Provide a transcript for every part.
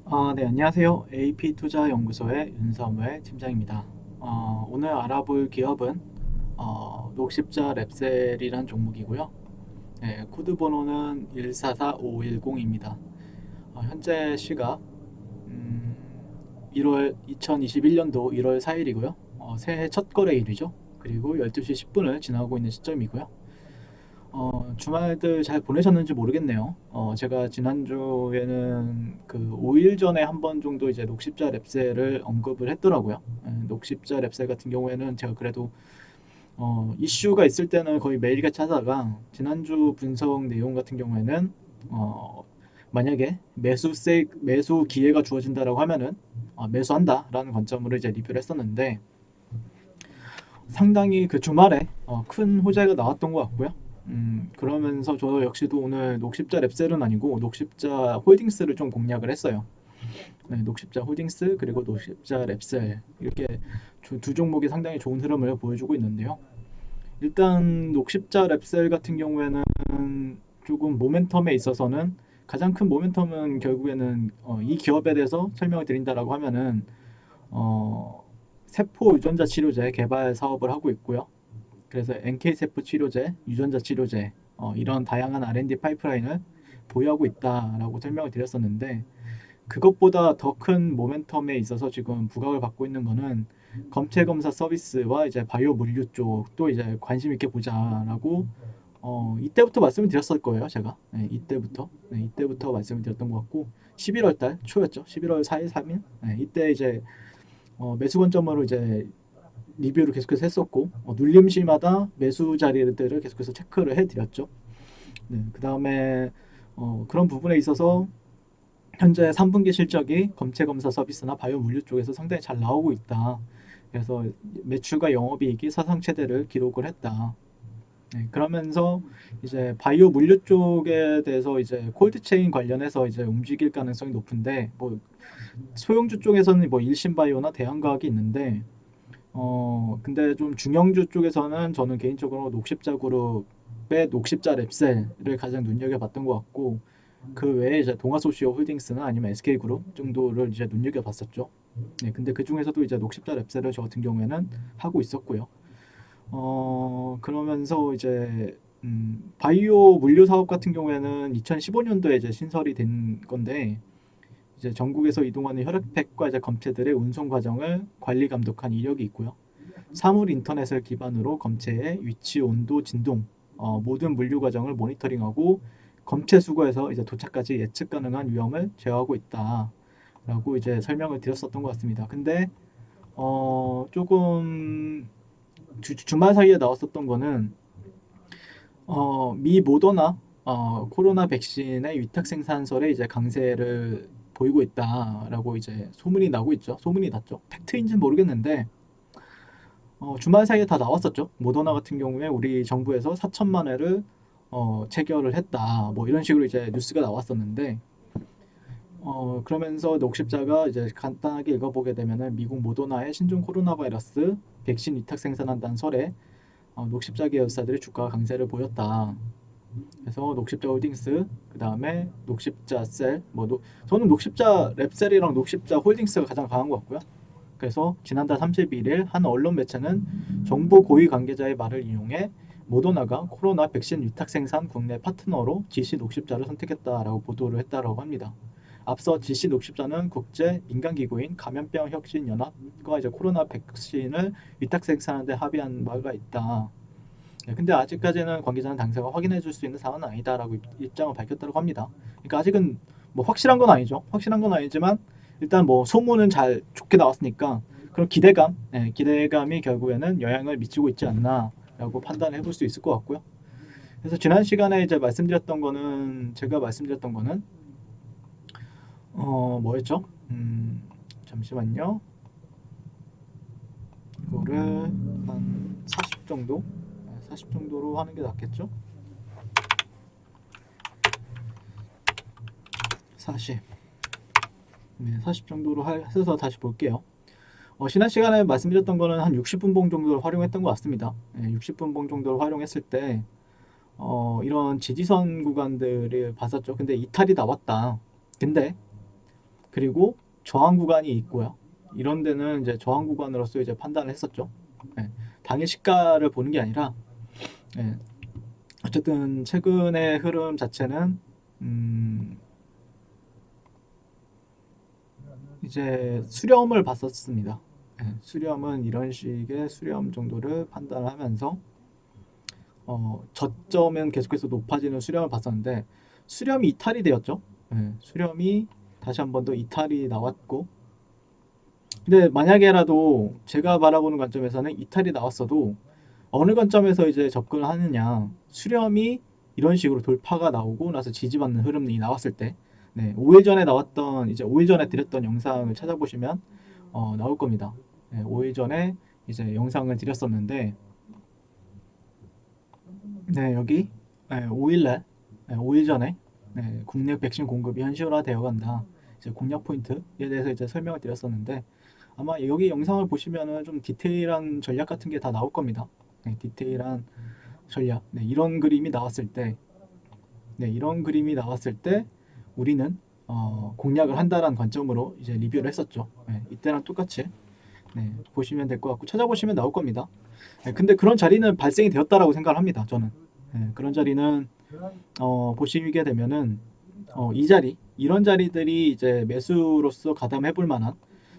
네, 안녕하세요. AP투자연구소의 윤사무엘 팀장입니다. 오늘 알아볼 기업은 녹십자 랩셀이란 종목이고요. 네, 코드 번호는 144510입니다. 현재 시각 2021년도 1월 4일이고요. 새해 첫 거래일이죠. 그리고 12시 10분을 지나고 있는 시점이고요. 주말들 잘 보내셨는지 모르겠네요. 제가 지난주에는 그 5일 전에 한 번 정도 이제 녹십자 랩셀을 언급을 했더라고요. 녹십자 랩셀 같은 경우에는 제가 그래도 이슈가 있을 때는 거의 매일같이 하다가 지난주 분석 내용 같은 경우에는 만약에 매수 기회가 주어진다라고 하면은 매수한다라는 관점으로 이제 리뷰를 했었는데 상당히 그 주말에 큰 호재가 나왔던 것 같고요. 그러면서 저 역시도 오늘 녹십자 랩셀은 아니고 녹십자 홀딩스를 좀 공략을 했어요. 네, 녹십자 홀딩스 그리고 녹십자 랩셀 이렇게 두 종목이 상당히 좋은 흐름을 보여주고 있는데요. 일단 녹십자 랩셀 같은 경우에는 조금 모멘텀에 있어서는 가장 큰 모멘텀은 결국에는 이 기업에 대해서 설명을 드린다라고 하면은 세포 유전자 치료제 개발 사업을 하고 있고요. 그래서 NK 세포 치료제, 유전자 치료제 이런 다양한 R&D 파이프라인을 보유하고 있다라고 설명을 드렸었는데 그것보다 더 큰 모멘텀에 있어서 지금 부각을 받고 있는 거는 검체 검사 서비스와 이제 바이오 물류 쪽도 이제 관심 있게 보자라고 이때부터 말씀을 드렸을 거예요, 제가. 네, 이때부터 말씀을 드렸던 것 같고 11월 달 초였죠. 11월 4일, 3일. 네, 이때 이제 매수 관점으로 이제 리뷰를 계속해서 했었고 눌림시마다 매수 자리들을 계속해서 체크를 해드렸죠. 네, 그 다음에 그런 부분에 있어서 현재 3분기 실적이 검체 검사 서비스나 바이오 물류 쪽에서 상당히 잘 나오고 있다. 그래서 매출과 영업이익이 사상 최대를 기록을 했다. 네, 그러면서 이제 바이오 물류 쪽에 대해서 이제 콜드체인 관련해서 이제 움직일 가능성이 높은데 뭐 소형주 쪽에서는 뭐 일신바이오나 대한과학이 있는데 근데 좀 중형주 쪽에서는 저는 개인적으로 녹십자 그룹의 녹십자 랩셀을 가장 눈여겨봤던 것 같고 그 외에 이제 동아소시오 홀딩스나 아니면 SK그룹 정도를 이제 눈여겨봤었죠. 네, 근데 그 중에서도 이제 녹십자 랩셀을 저 같은 경우에는 하고 있었고요. 그러면서 이제 바이오 물류 사업 같은 경우에는 2015년도에 이제 신설이 된 건데 이제 전국에서 이동하는 혈액팩과 이제 검체들의 운송 과정을 관리 감독한 이력이 있고요. 사물 인터넷을 기반으로 검체의 위치, 온도, 진동 모든 물류 과정을 모니터링하고 검체 수거에서 이제 도착까지 예측 가능한 위험을 제어하고 있다라고 이제 설명을 드렸었던 것 같습니다. 근데 조금 주말 사이에 나왔었던 거는 미 모더나 코로나 백신의 위탁 생산설에 이제 강세를 보이고 있다라고 이제 소문이 나고 있죠. 소문이 났죠. 팩트인지는 모르겠는데 주말 사이에 다 나왔었죠. 모더나 같은 경우에 우리 정부에서 4천만 회를 체결을 했다. 뭐 이런 식으로 이제 뉴스가 나왔었는데 그러면서 녹십자가 이제 간단하게 읽어보게 되면은 미국 모더나의 신종 코로나 바이러스 백신 위탁 생산한다는 설에 녹십자 계열사들의 주가 강세를 보였다. 그래서 녹십자 홀딩스, 그 다음에 녹십자 셀, 저는 녹십자 랩셀이랑 녹십자 홀딩스가 가장 강한 것 같고요. 그래서 지난달 31일 한 언론 매체는 정부 고위 관계자의 말을 인용해 모더나가 코로나 백신 위탁 생산 국내 파트너로 GC 녹십자를 선택했다라고 보도를 했다라고 합니다. 앞서 GC 녹십자는 국제 민간 기구인 감염병 혁신 연합과 이제 코로나 백신을 위탁 생산하는 데 합의한 바가 있다. 네, 근데 아직까지는 관계자는 당사가 확인해 줄 수 있는 사안은 아니다라고 입장을 밝혔다고 합니다. 그러니까 아직은 뭐 확실한 건 아니죠. 확실한 건 아니지만 일단 뭐 소문은 잘 좋게 나왔으니까 그런 기대감이 결국에는 영향을 미치고 있지 않나라고 판단을 해볼 수 있을 것 같고요. 그래서 지난 시간에 이제 제가 말씀드렸던 거는 뭐였죠? 잠시만요. 이거를 한 40 정도, 40 정도로 하는 게 낫겠죠? 40. 네, 40 정도로 해서 다시 볼게요. 지난 시간에 말씀드렸던 거는 한 60분 봉 정도를 활용했던 것 같습니다. 네, 60분 봉 정도를 활용했을 때 이런 지지선 구간들을 봤었죠. 근데 이탈이 나왔다. 근데 그리고 저항 구간이 있고요. 이런 데는 이제 저항 구간으로서 이제 판단을 했었죠. 예, 당일 시가를 보는 게 아니라 예, 어쨌든 최근의 흐름 자체는 이제 수렴을 봤었습니다. 예, 수렴은 이런 식의 수렴 정도를 판단하면서 저점은 계속해서 높아지는 수렴을 봤었는데 수렴이 이탈이 되었죠. 예, 수렴이 다시 한 번 더 이탈이 나왔고 근데 만약에라도 제가 바라보는 관점에서는 이탈이 나왔어도 어느 관점에서 이제 접근을 하느냐 수렴이 이런 식으로 돌파가 나오고 나서 지지받는 흐름이 나왔을 때 네, 5일 전에 나왔던 이제 5일 전에 드렸던 영상을 찾아보시면 나올 겁니다. 네, 5일 전에 이제 영상을 드렸었는데 네, 여기 네, 5일날 네, 5일 전에 네, 국내 백신 공급이 현실화되어 간다. 이제 공략 포인트에 대해서 이제 설명을 드렸었는데 아마 여기 영상을 보시면은 좀 디테일한 전략 같은 게 다 나올 겁니다. 네, 디테일한 전략. 네, 이런 그림이 나왔을 때, 네, 이런 그림이 나왔을 때 우리는 공략을 한다라는 관점으로 이제 리뷰를 했었죠. 네, 이때랑 똑같이 네, 보시면 될 것 같고 찾아보시면 나올 겁니다. 네, 근데 그런 자리는 발생이 되었다라고 생각을 합니다. 저는 네, 그런 자리는 보시게 되면은 이 자리 이런 자리들이 이제 매수로서 가담해볼 만한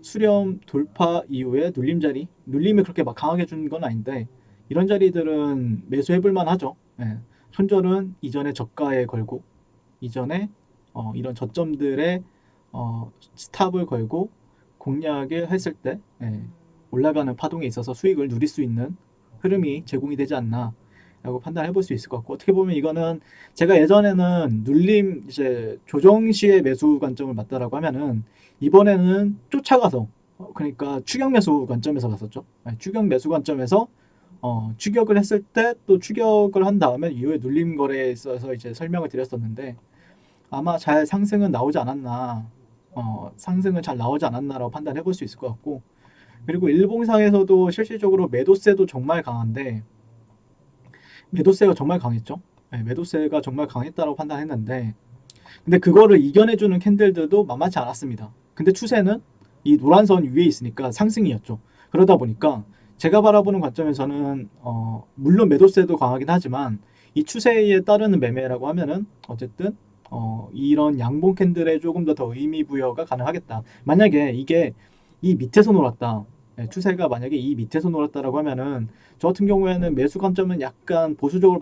수렴 돌파 이후에 눌림 자리 눌림이 그렇게 막 강하게 준 건 아닌데 이런 자리들은 매수해볼 만하죠. 예. 손절은 이전에 저가에 걸고 이전에 이런 저점들에 스탑을 걸고 공략을 했을 때 예, 올라가는 파동에 있어서 수익을 누릴 수 있는 흐름이 제공이 되지 않나 라고 판단해 볼 수 있을 것 같고 어떻게 보면 이거는 제가 예전에는 눌림 이제 조정 시의 매수 관점을 맞다라고 하면은 이번에는 쫓아가서 그러니까 추격 매수 관점에서 갔었죠. 네, 추격 매수 관점에서 추격을 했을 때 또 추격을 한 다음에 이후에 눌림 거래에 있어서 이제 설명을 드렸었는데 아마 잘 상승은 나오지 않았나 상승은 잘 나오지 않았나라고 판단해 볼 수 있을 것 같고 그리고 일봉상에서도 실질적으로 매도세도 정말 강한데 매도세가 정말 강했죠. 네, 매도세가 정말 강했다고 판단했는데 근데 그거를 이겨내주는 캔들들도 만만치 않았습니다. 근데 추세는 이 노란 선 위에 있으니까 상승이었죠. 그러다 보니까 제가 바라보는 관점에서는 물론 매도세도 강하긴 하지만 이 추세에 따르는 매매라고 하면은 어쨌든 이런 양봉 캔들에 조금 더 의미 부여가 가능하겠다. 만약에 이게 이 밑에서 놀았다. 네, 추세가 만약에 이 밑에서 놀았다라고 하면은 저 같은 경우에는 매수 관점은 약간 보수적으로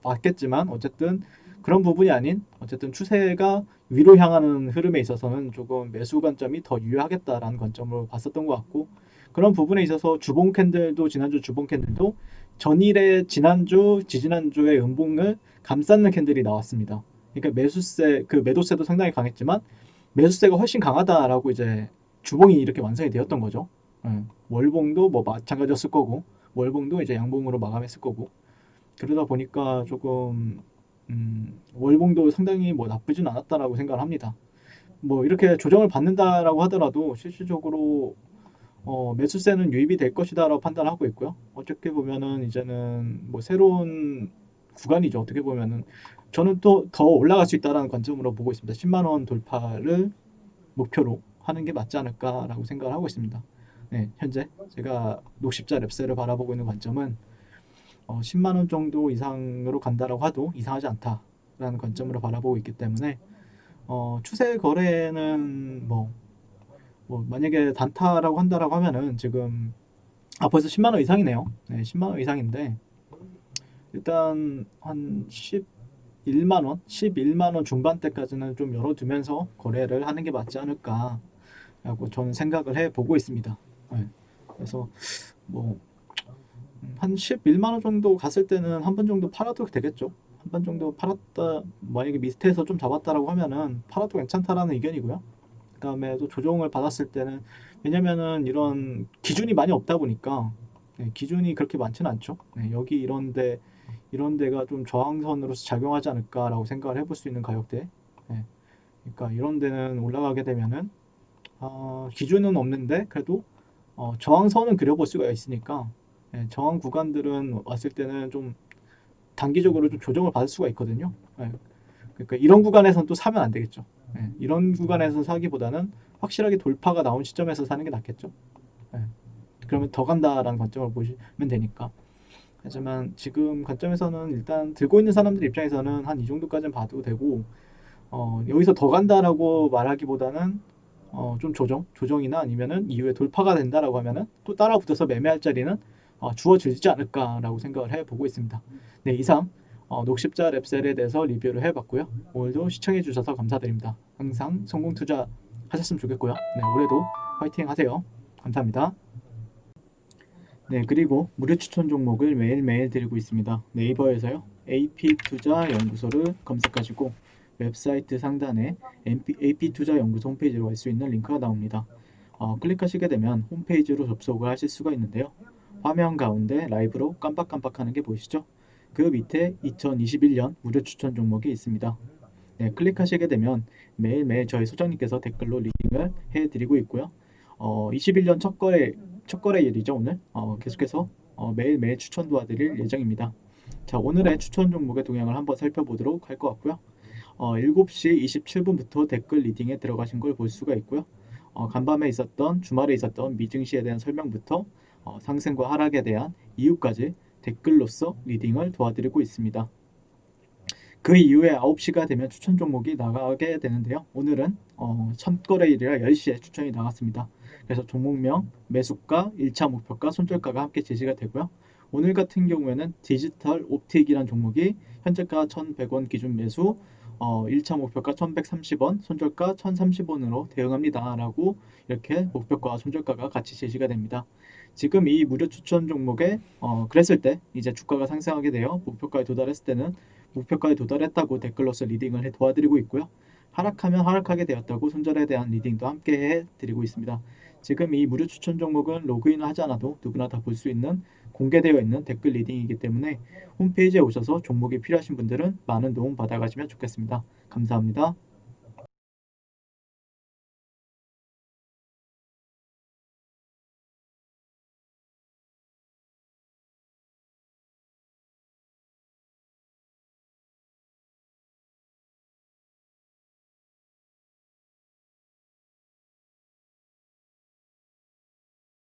봤겠지만 어쨌든 그런 부분이 아닌 어쨌든 추세가 위로 향하는 흐름에 있어서는 조금 매수 관점이 더 유효하겠다라는 관점으로 봤었던 것 같고 그런 부분에 있어서 주봉 캔들도 지난주 주봉 캔들도 전일의 지난주 지지난주의 음봉을 감싸는 캔들이 나왔습니다. 그러니까 매수세 그 매도세도 상당히 강했지만 매수세가 훨씬 강하다라고 이제 주봉이 이렇게 완성이 되었던 거죠. 월봉도 뭐 마찬가지였을 거고 월봉도 이제 양봉으로 마감했을 거고 그러다 보니까 조금 월봉도 상당히 뭐 나쁘진 않았다라고 생각을 합니다. 뭐 이렇게 조정을 받는다라고 하더라도 실질적으로 매수세는 유입이 될 것이다라고 판단하고 있고요. 어떻게 보면은 이제는 뭐 새로운 구간이죠. 어떻게 보면은 저는 또 더 올라갈 수 있다라는 관점으로 보고 있습니다. 10만 원 돌파를 목표로 하는 게 맞지 않을까라고 생각을 하고 있습니다. 네, 현재 제가 녹십자 랩셀을 바라보고 있는 관점은 10만 원 정도 이상으로 간다라고 해도 이상하지 않다라는 관점으로 바라보고 있기 때문에 추세 거래는 뭐 만약에 단타라고 한다라고 하면은 지금 벌써 10만 원 이상이네요. 네, 10만 원 이상인데 일단 한 11만 원, 11만 원 중반대까지는 좀 열어두면서 거래를 하는 게 맞지 않을까라고 저는 생각을 해 보고 있습니다. 네, 그래서 뭐 한 11만 원 정도 갔을 때는 한 번 정도 팔아도 되겠죠. 한 번 정도 팔았다 만약에 밑에서 좀 잡았다라고 하면은 팔아도 괜찮다라는 의견이고요. 그다음에 또 조정을 받았을 때는 왜냐면은 이런 기준이 많이 없다 보니까 네, 기준이 그렇게 많지는 않죠. 네, 여기 이런 데가 좀 저항선으로서 작용하지 않을까라고 생각을 해볼 수 있는 가격대. 네, 그러니까 이런 데는 올라가게 되면은 기준은 없는데 그래도 저항선은 그려볼 수가 있으니까 네, 저항 구간들은 왔을 때는 좀 단기적으로 좀 조정을 받을 수가 있거든요. 네, 그러니까 이런 구간에서는 또 사면 안 되겠죠. 예, 이런 구간에서 사기보다는 확실하게 돌파가 나온 시점에서 사는 게 낫겠죠. 예, 그러면 더 간다라는 관점을 보시면 되니까. 하지만 지금 관점에서는 일단 들고 있는 사람들 입장에서는 한 이 정도까지는 봐도 되고, 여기서 더 간다라고 말하기보다는 좀 조정이나 아니면은 이후에 돌파가 된다라고 하면은 또 따라 붙어서 매매할 자리는 주어지지 않을까라고 생각을 해보고 있습니다. 네, 이상 녹십자 랩셀에 대해서 리뷰를 해봤고요. 오늘도 시청해주셔서 감사드립니다. 항상 성공 투자 하셨으면 좋겠고요. 네, 올해도 화이팅 하세요. 감사합니다. 네, 그리고 무료 추천 종목을 매일매일 드리고 있습니다. 네이버에서요. AP투자연구소를 검색하시고 웹사이트 상단에 AP투자연구소 홈페이지로 갈 수 있는 링크가 나옵니다. 클릭하시게 되면 홈페이지로 접속을 하실 수가 있는데요. 화면 가운데 라이브로 깜빡깜빡하는 게 보이시죠? 그 밑에 2021년 무료 추천 종목이 있습니다. 네, 클릭하시게 되면 매일매일 저희 소장님께서 댓글로 리딩을 해드리고 있고요. 21년 첫 거래일이죠 오늘. 계속해서 매일매일 추천 도와드릴 예정입니다. 자, 오늘의 추천 종목의 동향을 한번 살펴보도록 할 것 같고요. 7시 27분부터 댓글 리딩에 들어가신 걸 볼 수가 있고요. 간밤에 있었던 주말에 있었던 미증시에 대한 설명부터 상승과 하락에 대한 이유까지 댓글로서 리딩을 도와드리고 있습니다. 그 이후에 9시가 되면 추천 종목이 나가게 되는데요. 오늘은 첫 거래일이라 10시에 추천이 나갔습니다. 그래서 종목명, 매수가, 1차 목표가, 손절가가 함께 제시가 되고요. 오늘 같은 경우에는 디지털 옵틱이라는 종목이 현재가 1,100원 기준 매수, 1차 목표가 1,130원, 손절가 1,030원으로 대응합니다. 라고 이렇게 목표가와 손절가가 같이 제시가 됩니다. 지금 이 무료 추천 종목에 그랬을 때 이제 주가가 상승하게 되어 목표가에 도달했을 때는 목표가에 도달했다고 댓글로서 리딩을 도와드리고 있고요. 하락하면 하락하게 되었다고 손절에 대한 리딩도 함께 해드리고 있습니다. 지금 이 무료 추천 종목은 로그인을 하지 않아도 누구나 다 볼 수 있는 공개되어 있는 댓글 리딩이기 때문에 홈페이지에 오셔서 종목이 필요하신 분들은 많은 도움 받아가시면 좋겠습니다. 감사합니다.